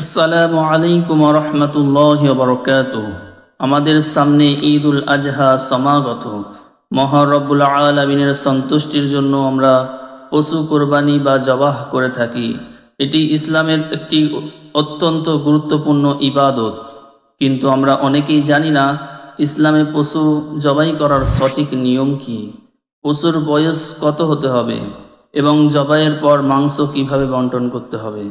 আসসালামু আলাইকুম ওয়া রাহমাতুল্লাহি ওয়া বারাকাতুহু। আমাদের সামনে ঈদুল আজহা সমাগত। মহান রব্বুল আলামিনের সন্তুষ্টির জন্য আমরা পশু কোরবানি বা জবাহ করে থাকি। এটি ইসলামের একটি অত্যন্ত গুরুত্বপূর্ণ ইবাদত, কিন্তু আমরা অনেকেই জানি না ইসলামে পশু জবাই করার সঠিক নিয়ম কি, পশুর বয়স কত হতে হবে এবং জবাইয়ের পর মাংস কিভাবে বন্টন করতে হবে।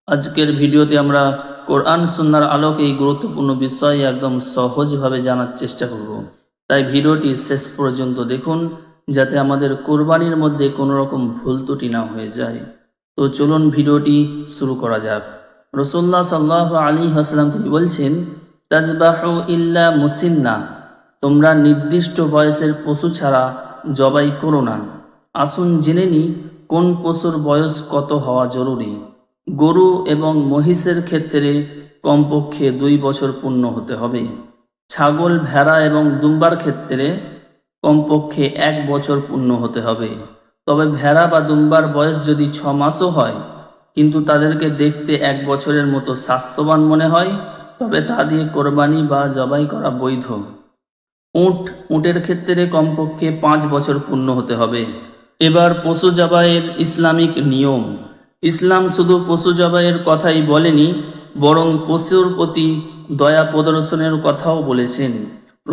আজকের ভিডিওতে আমরা কোরআন সুন্নাহর আলোকে এই গুরুত্বপূর্ণ বিষয়ে একদম সহজভাবে জানার চেষ্টা করব। তাই ভিডিওটি শেষ পর্যন্ত দেখুন, যাতে আমাদের কোরবানির মধ্যে কোনো রকম ভুল ত্রুটি না হয়ে যায়। তো চলুন ভিডিওটি শুরু করা যাক। রাসূলুল্লাহ সাল্লাল্লাহু আলাইহি ওয়াসাল্লাম তিনি বলছেন, তাজবাহু ইল্লা মুসিন্না, তোমরা নির্দিষ্ট বয়সের পশু ছাড়া জবাই করো না। আসুন জেনে নিই কোন পশুর বয়স কত হওয়া জরুরি। গরু এবং মহিষের ক্ষেত্রে কমপক্ষে 2 বছর পূর্ণ হতে হবে। ছাগল, ভেড়া এবং দুম্বার ক্ষেত্রে কমপক্ষে 1 বছর পূর্ণ হতে হবে। তবে ভেড়া বা দুম্বার বয়স যদি 6 মাসও হয়, কিন্তু তাদেরকে দেখতে 1 বছরের মতো স্বাস্থ্যবান মনে হয়, তবে তা দিয়ে কোরবানি বা জবাই করা বৈধ। উটের ক্ষেত্রে কমপক্ষে 5 বছর পূর্ণ হতে হবে। এবার পশু জবাইয়ের ইসলামিক নিয়ম। ইসলাম শুধু পশু জবাইয়ের কথাই বলেনি, বরং পশুর প্রতি দয়া প্রদর্শনের কথাও বলেছেন।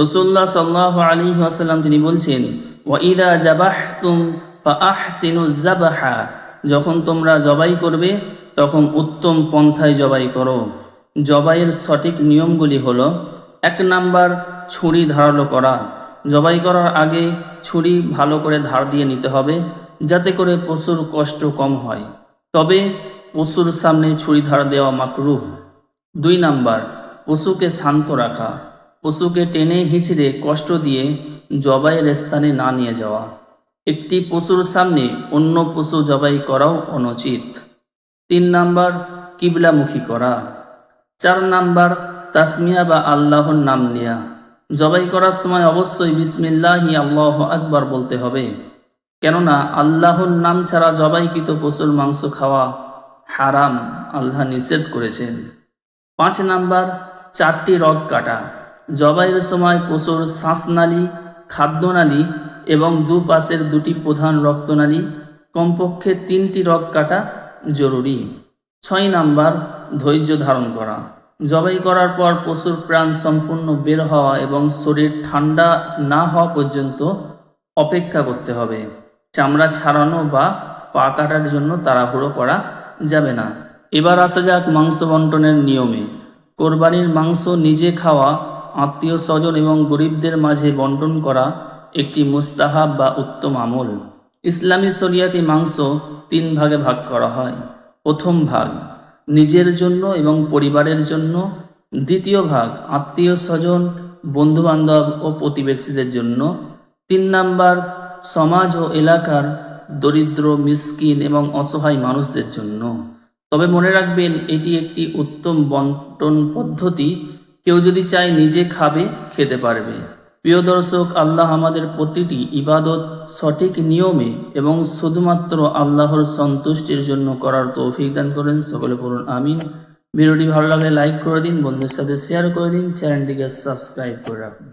রাসূলুল্লাহ সাল্লাল্লাহু আলাইহি ওয়াসাল্লাম তিনি বলছেন, ওয়া ইযা যাবাহতুম ফাআহসিনুজ যাবহা, যখন তোমরা জবাই করবে তখন উত্তম পন্থায় জবাই করো। জবাইয়ের সঠিক নিয়মগুলি হলো: 1 নাম্বার, ছুরি ধারালো করা। জবাই করার আগে ছুরি ভালো করে ধার দিয়ে নিতে হবে, যাতে করে পশুর কষ্ট কম হয়, তবে পশুর সামনে ছুরি ধার দেওয়া মাকরুহ। 2 নাম্বার, পশুকে শান্ত রাখা। পশুকে টেনে হিঁচড়ে কষ্ট দিয়ে জবাইয়ের স্থানে না নিয়ে যাওয়া। একটি পশুর সামনে অন্য পশু জবাই করাও অনুচিত। 3 নাম্বার, কিবলামুখী করা। 4 নাম্বার, তাসমিয়া বা আল্লাহর নাম নেয়া। জবাই করার সময় অবশ্যই বিসমিল্লাহি আল্লাহু আকবার বলতে হবে, কেননা আল্লাহর নাম ছাড়া জবাইকৃত পশুর মাংস খাওয়া হারাম, আল্লাহ নিষেধ করেছেন। 5 নাম্বার, 4টি রগ কাটা। জবাইয়ের সময় পশুর শ্বাসনালী, খাদ্যনালী এবং দুপাশের 2টি প্রধান রক্তনালী, কমপক্ষে 3টি রগ কাটা জরুরি। 6 নাম্বার, ধৈর্য ধারণ করা। জবাই করার পর পশুর প্রাণ সম্পূর্ণ বের হওয়া এবং শরীর ঠান্ডা না হওয়া পর্যন্ত অপেক্ষা করতে হবে। চামড়া ছাড়ানো বা পা কাটার জন্য তাড়াহুড়ো করা যাবে না। এবার আসা যাক মাংস বন্টনের নিয়মে। কোরবানির মাংস নিজে খাওয়া, আত্মীয় স্বজন এবং গরিবদের মাঝে বন্টন করা একটি মুস্তাহাব বা উত্তম আমল। ইসলামী শরিয়াতে মাংস 3 ভাগে ভাগ করা হয়। প্রথম ভাগ নিজের জন্য এবং পরিবারের জন্য। দ্বিতীয় ভাগ আত্মীয় স্বজন, বন্ধুবান্ধব ও প্রতিবেশীদের জন্য। 3 নাম্বার, সমাজ ও এলাকার দরিদ্র, মিসকিন এবং অসহায় মানুষদের জন্য। তবে মনে রাখবেন, এটি একটি উত্তম বন্টন পদ্ধতি। কেউ যদি চায় নিজে খাবে, খেতে পারবে। প্রিয় দর্শক, আল্লাহ আমাদের প্রতিটি ইবাদত সঠিক নিয়মে এবং শুধুমাত্র আল্লাহর সন্তুষ্টির জন্য করার তৌফিক দান করেন। সকলে পড়ুন আমিন। ভিডিওটি ভালো লাগলে লাইক করে দিন, বন্ধুদের সাথে শেয়ার করে দিন, চ্যানেলটিকে সাবস্ক্রাইব করে রাখুন।